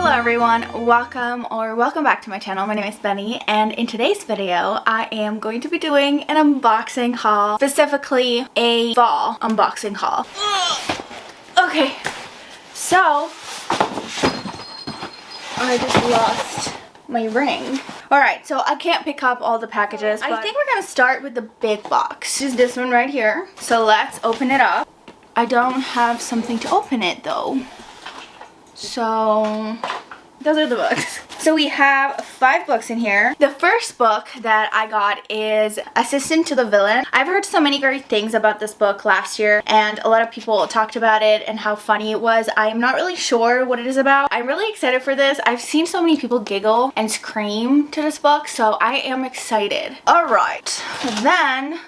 Hello everyone, welcome back to my channel. My name is Benny, and in today's video I am going to be doing an unboxing haul, specifically a fall unboxing haul. Okay, so I just lost my ring. Alright, so I can't pick up all the packages, but I think we're gonna start with the big box. This is this one right here. So let's open it up. I don't have something to open it though. So those are the books. So we have 5 books in here. The first book that I got is Assistant to the Villain. I've heard so many great things about this book last year, and a lot of people talked about it and how funny it was. I'm not really sure what it is about. I'm really excited for this. I've seen so many people giggle and scream to this book, so I am excited. Alright, then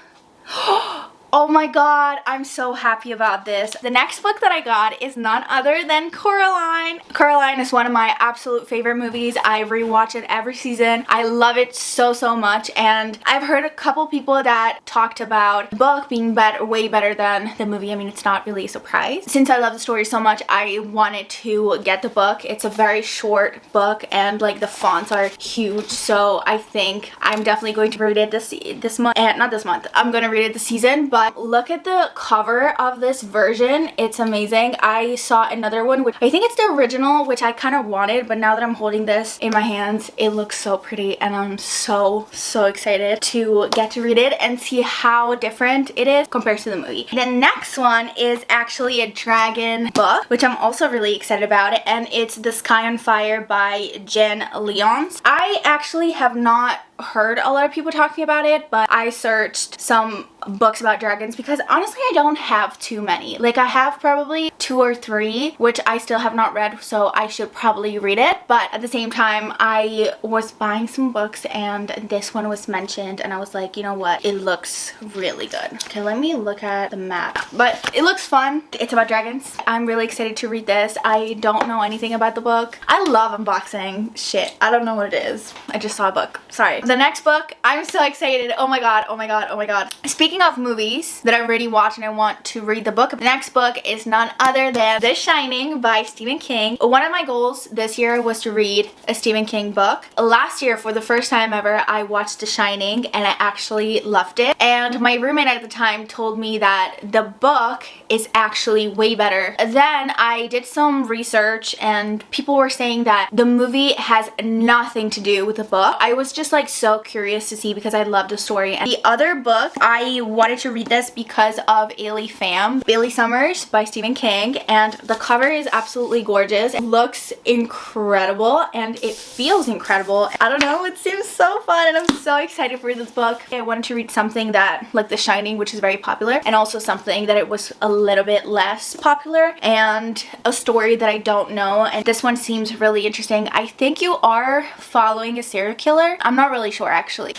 oh my god, I'm so happy about this. The next book that I got is none other than Coraline. Coraline is one of my absolute favorite movies. I rewatch it every season. I love it so much, and I've heard a couple people that talked about the book being way better than the movie. I mean, it's not really a surprise. Since I love the story so much, I wanted to get the book. It's a very short book, and like the fonts are huge, so I think I'm definitely going to read it this month, and not this month. I'm gonna read it this season. But look at the cover of this version. It's amazing. I saw another one, which I think it's the original, which I kind of wanted, but now that I'm holding this in my hands, it looks so pretty, and I'm so excited to get to read it and see how different it is compared to the movie. The next one is actually a dragon book, which I'm also really excited about, and it's The Sky on Fire by Jen Lyons. I actually have not heard a lot of people talking about it, but I searched some books about dragons because honestly I don't have too many. Like, I have probably 2 or 3 which I still have not read, so I should probably read it. But at the same time, I was buying some books and this one was mentioned, and I was like, you know what, it looks really good. Okay, let me look at the map, but it looks fun. It's about dragons. I'm really excited to read this. I don't know anything about the book. I love unboxing shit. I don't know what it is. I just saw a book. Sorry. The next book, I'm so excited. Oh my god, oh my god, oh my god. Speaking of movies that I already watched and I want to read the book, the next book is none other than The Shining by Stephen King. One of my goals this year was to read a Stephen King book. Last year, for the first time ever, I watched The Shining and I actually loved it. And my roommate at the time told me that the book is actually way better. Then I did some research and people were saying that the movie has nothing to do with the book. I was just like so curious to see because I love the story. And the other book, I wanted to read this because of Ailey Pham, Bailey Summers by Stephen King, and the cover is absolutely gorgeous. It looks incredible and it feels incredible. I don't know, it seems so fun and I'm so excited for this book. I wanted to read something that, like The Shining, which is very popular, and also something that it was a little bit less popular, and a story that I don't know, and this one seems really interesting. I think you are following a serial killer. I'm not really sure actually.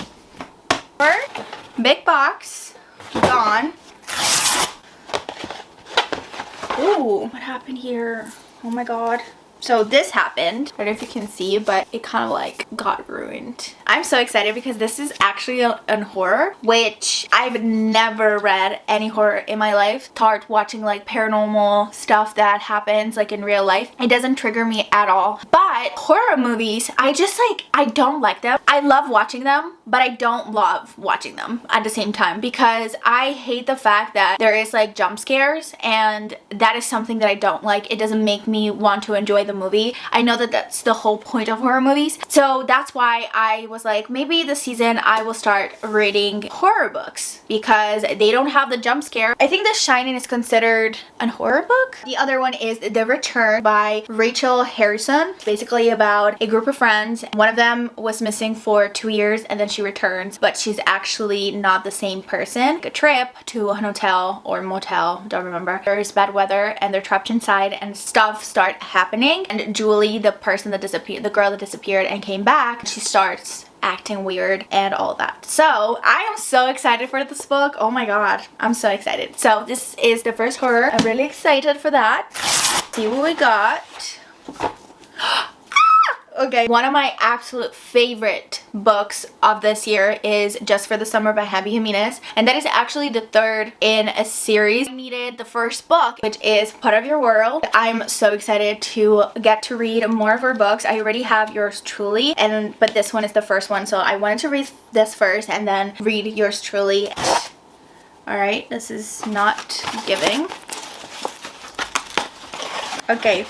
Big box, gone. Ooh, what happened here? Oh my god. So this happened. I don't know if you can see, but it kind of like got ruined. I'm so excited because this is actually a horror, which I've never read any horror in my life. Start watching like paranormal stuff that happens like in real life. It doesn't trigger me at all. But horror movies, I don't like them. I love watching them, but I don't love watching them at the same time because I hate the fact that there is like jump scares, and that is something that I don't like. It doesn't make me want to enjoy the movie. I know that that's the whole point of horror movies, so that's why I was like, maybe this season I will start reading horror books because they don't have the jump scare. I think The Shining is considered a horror book. The other one is The Return by Rachel Harrison. Basically about a group of friends. One of them was missing for 2 years and then she returns, but she's actually not the same person. A trip to a hotel or motel, don't remember. There is bad weather and they're trapped inside and stuff start happening. And Julie, the person that disappeared, the girl that disappeared and came back, she starts acting weird and all that. So I am so excited for this book. Oh my god, I'm so excited. So this is the first horror. I'm really excited for that. See what we got. Okay, one of my absolute favorite books of this year is Just for the Summer by Abby Jimenez, and that is actually the third in a series. I needed the first book, which is Part of Your World. I'm so excited to get to read more of her books. I already have Yours Truly, but this one is the first one, so I wanted to read this first and then read Yours Truly. Alright, this is not giving. Okay,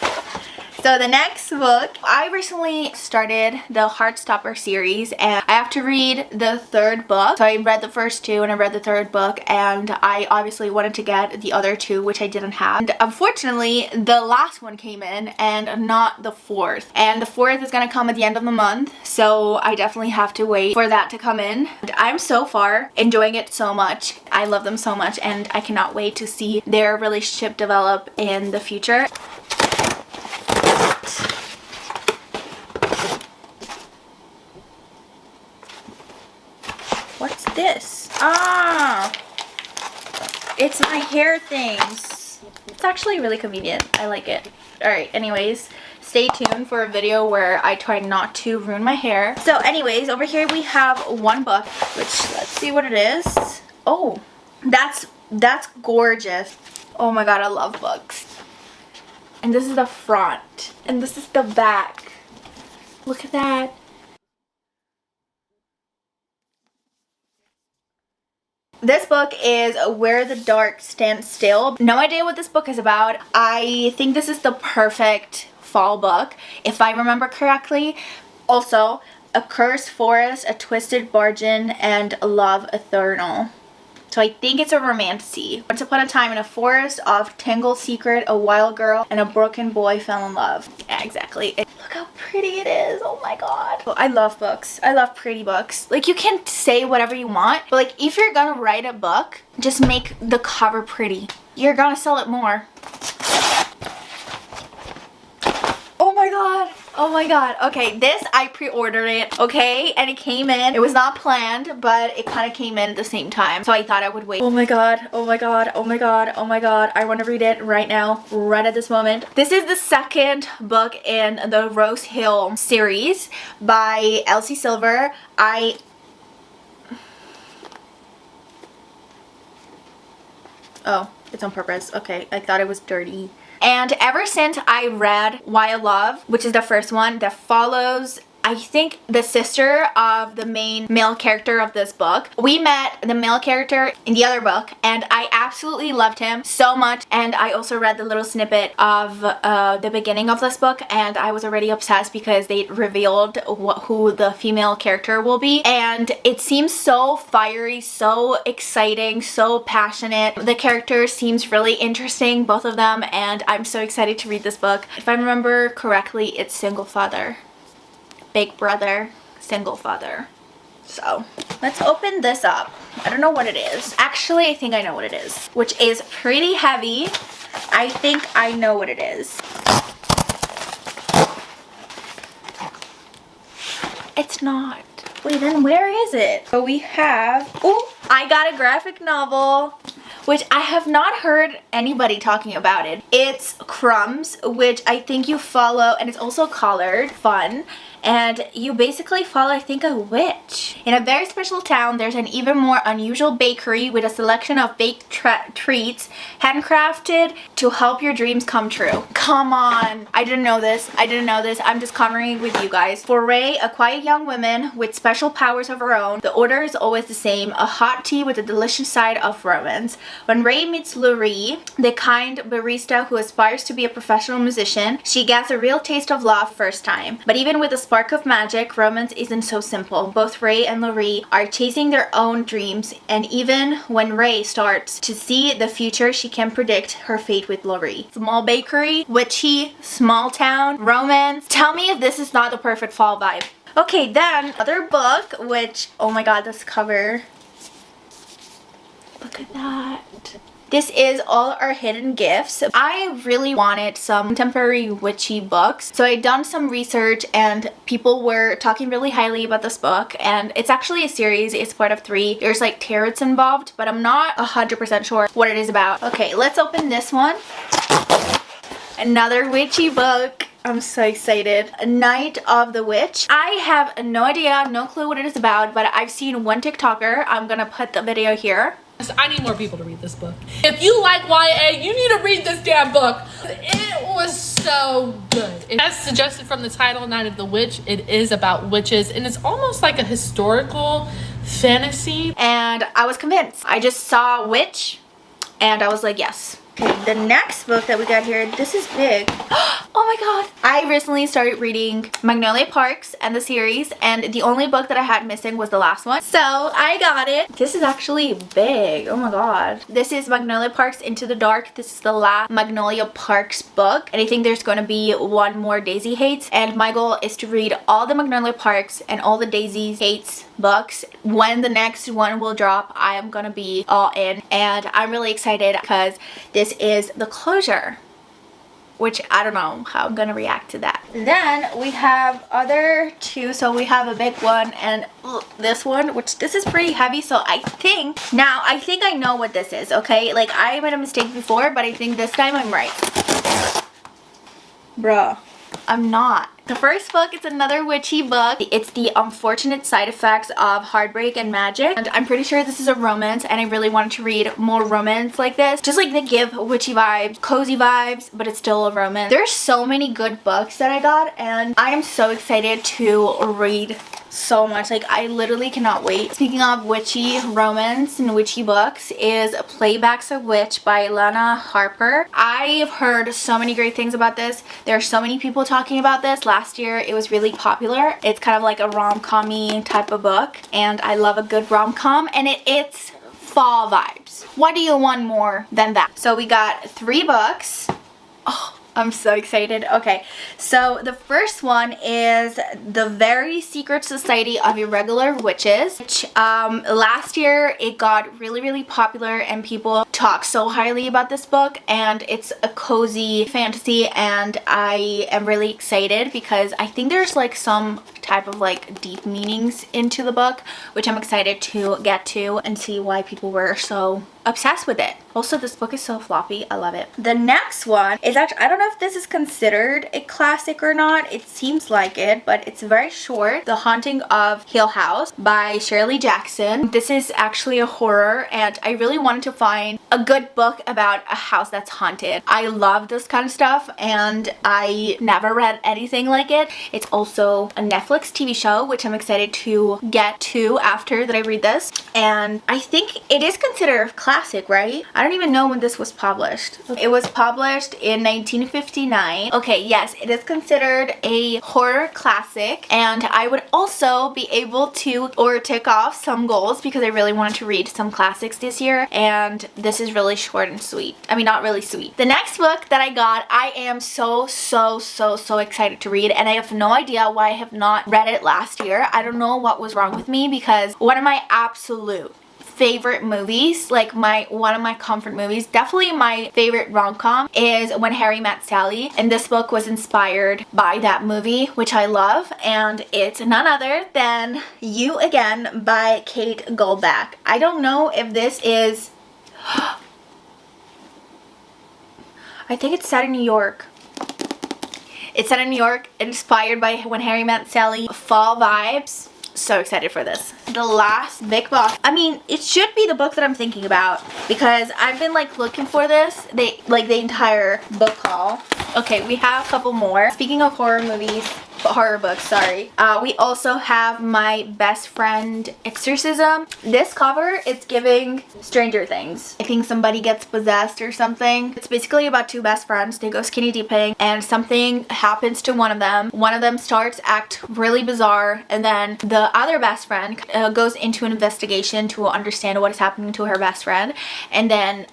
so the next book, I recently started the Heartstopper series and I have to read the third book. So I read the first two and I read the third book, and I obviously wanted to get the other two, which I didn't have. And unfortunately, the last one came in and not the fourth. And the fourth is going to come at the end of the month, so I definitely have to wait for that to come in. And I'm so far enjoying it so much. I love them so much and I cannot wait to see their relationship develop in the future. What's this? Ah! It's my hair things. It's actually really convenient. I like it. Alright, anyways, stay tuned for a video where I try not to ruin my hair. So anyways, over here we have one book, which, let's see what it is. Oh, that's gorgeous. Oh my god, I love books. And this is the front. And this is the back. Look at that. This book is Where the Dark Stands Still. No idea what this book is about. I think this is the perfect fall book, if I remember correctly. Also, A Cursed Forest, A Twisted Bargain, and Love Eternal. So I think it's a romantasy. Once upon a time in a forest of tangled secret, a wild girl and a broken boy fell in love. Yeah, exactly. Look how pretty it is. Oh my god. I love books. I love pretty books. Like, you can say whatever you want, but like, if you're gonna write a book, just make the cover pretty. You're gonna sell it more. Oh my god. Oh my god. Okay, this, I pre-ordered it, okay? And it came in. It was not planned, but it kind of came in at the same time. So I thought I would wait. Oh my god. Oh my god. Oh my god. Oh my god. I want to read it right now, right at this moment. This is the second book in the Rose Hill series by Elsie Silver. Oh, it's on purpose. Okay, I thought it was dirty. And ever since I read Why I Love, which is the first one that follows, I think, the sister of the main male character of this book. We met the male character in the other book and I absolutely loved him so much, and I also read the little snippet of the beginning of this book and I was already obsessed because they revealed who the female character will be, and it seems so fiery, so exciting, so passionate. The character seems really interesting, both of them, and I'm so excited to read this book. If I remember correctly, it's single father. Big brother, single father. So let's open this up. I don't know what it is. Actually, I think I know what it is, which is pretty heavy. I think I know what it is. It's not. Wait, then where is it? So we have, oh, I got a graphic novel, which I have not heard anybody talking about it. It's Crumbs, which I think you follow, and it's also colored, fun. And you basically follow, I think, a witch. In a very special town, there's an even more unusual bakery with a selection of baked treats handcrafted to help your dreams come true. Come on. I didn't know this. I didn't know this. I'm just covering it with you guys. For Ray, a quiet young woman with special powers of her own, the order is always the same, a hot tea with a delicious side of romance. When Ray meets Laurie, the kind barista who aspires to be a professional musician, she gets a real taste of love first time. But even with a spark of magic, romance isn't so simple. Both Ray and Laurie are chasing their own dreams, and even when Ray starts to see the future, she can predict her fate with Laurie. Small bakery, witchy, small town, romance. Tell me if this is not the perfect fall vibe. Okay, then other book, which, oh my god, this cover. Look at that. This is All Our Hidden Gifts. I really wanted some contemporary witchy books, so I'd done some research and people were talking really highly about this book, and it's actually a series. It's part of 3. There's like tarots involved, but I'm not 100% sure what it is about. Okay, let's open this one. Another witchy book. I'm so excited. Night of the Witch. I have no idea, no clue what it is about, but I've seen one TikToker. I'm gonna put the video here. I need more people to read this book. If you like YA, you need to read this damn book. It was so good. As suggested from the title, Night of the Witch, it is about witches, and it's almost like a historical fantasy. And I was convinced. I just saw witch, and I was like, yes. Okay, the next book that we got here, this is big. Oh my god. I recently started reading Magnolia Parks and the series, and the only book that I had missing was the last one. So I got it. This is actually big. Oh my god. This is Magnolia Parks Into the Dark. This is the last Magnolia Parks book, and I think there's going to be one more Daisy Hates, and my goal is to read all the Magnolia Parks and all the Daisy Hates books. When the next one will drop, I am gonna be all in, and I'm really excited because this is the closure, which I don't know how I'm gonna react to that. Then we have other two. So we have a big one and this one, which this is pretty heavy. So I think I know what this is. Okay, like I made a mistake before, but I think this time I'm right. Bruh, I'm not. The first book is another witchy book. It's The Unfortunate Side Effects of Heartbreak and Magic, and I'm pretty sure this is a romance, and I really wanted to read more romance like this, just like they give witchy vibes, cozy vibes, but it's still a romance. There's so many good books that I got, and I am so excited to read so much. Like I literally cannot wait. Speaking of witchy romance and witchy books, is Payback's a Witch by Lana Harper. I've heard so many great things about this. There are so many people talking about this. Last year it was really popular. It's kind of like a rom-com-y type of book, and I love a good rom-com, and it's fall vibes. What do you want more than that? So we got 3 books. Oh, I'm so excited. Okay, so the first one is The Very Secret Society of Irregular Witches, which last year it got really popular, and people talk so highly about this book, and it's a cozy fantasy, and I am really excited because I think there's like some type of like deep meanings into the book, which I'm excited to get to and see why people were so obsessed with it. Also, this book is so floppy. I love it. The next one is actually, I don't know if this is considered a classic or not. It seems like it, but it's very short. The Haunting of Hill House by Shirley Jackson. This is actually a horror, and I really wanted to find a good book about a house that's haunted. I love this kind of stuff, and I never read anything like it. It's also a Netflix TV show, which I'm excited to get to after that I read this, and I think it is considered a classic, right? I don't even know when this was published. It was published in 1959. Okay, yes, it is considered a horror classic, and I would also be able to tick off some goals because I really wanted to read some classics this year, and this is really short and sweet. I mean, not really sweet. The next book that I got, I am so excited to read, and I have no idea why I have not read it last year. I don't know what was wrong with me, because one of my absolute favorite movies, like one of my comfort movies, definitely my favorite rom-com, is When Harry Met Sally, and this book was inspired by that movie, which I love, and it's none other than You Again by Kate Goldbach. I don't know if this is I think it's set in New York. It's set in New York, inspired by When Harry Met Sally. Fall vibes. So excited for this. The last big book. I mean, it should be the book that I'm thinking about, because I've been like looking for this, the entire book haul. Okay, we have a couple more. Speaking of horror books, sorry. We also have My Best Friend Exorcism. This cover, it's giving Stranger Things. I think somebody gets possessed or something. It's basically about 2 best friends. They go skinny dipping, and something happens to one of them. One of them starts to act really bizarre, and then the other best friend goes into an investigation to understand what is happening to her best friend, and then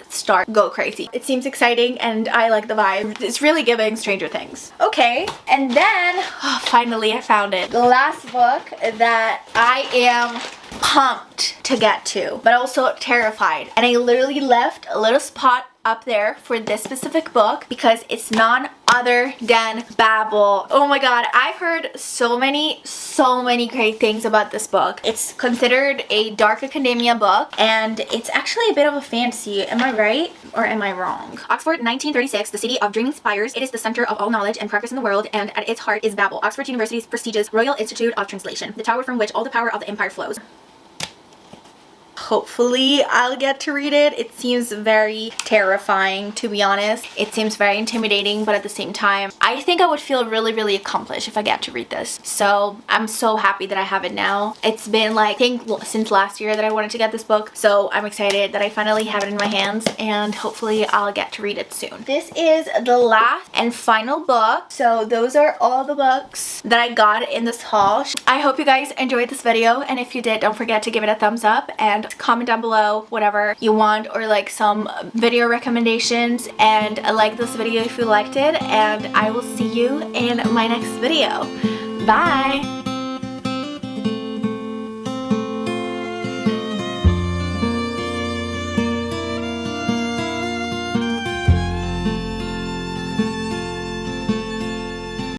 go crazy. It seems exciting, and I like the vibe. It's really giving Stranger Things. Okay, and then finally I found it. The last book that I am pumped to get to, but also terrified, and I literally left a little spot up there for this specific book because it's none other than Babel. Oh my god, I've heard so many great things about this book. It's considered a dark academia book, and it's actually a bit of a fantasy. Am I right or am I wrong? Oxford, 1936, the city of dreaming spires. It is the center of all knowledge and progress in the world, and at its heart is Babel, Oxford University's prestigious Royal Institute of Translation, the tower from which all the power of the empire flows. Hopefully I'll get to read it. It seems very terrifying, to be honest. It seems very intimidating, but at the same time, I think I would feel really accomplished if I get to read this. So I'm so happy that I have it now. It's been like, I think since last year that I wanted to get this book. So I'm excited that I finally have it in my hands, and hopefully I'll get to read it soon. This is the last and final book. So those are all the books that I got in this haul. I hope you guys enjoyed this video, and if you did, don't forget to give it a thumbs up and comment down below whatever you want, or like some video recommendations, and like this video if you liked it, and I will see you in my next video. Bye!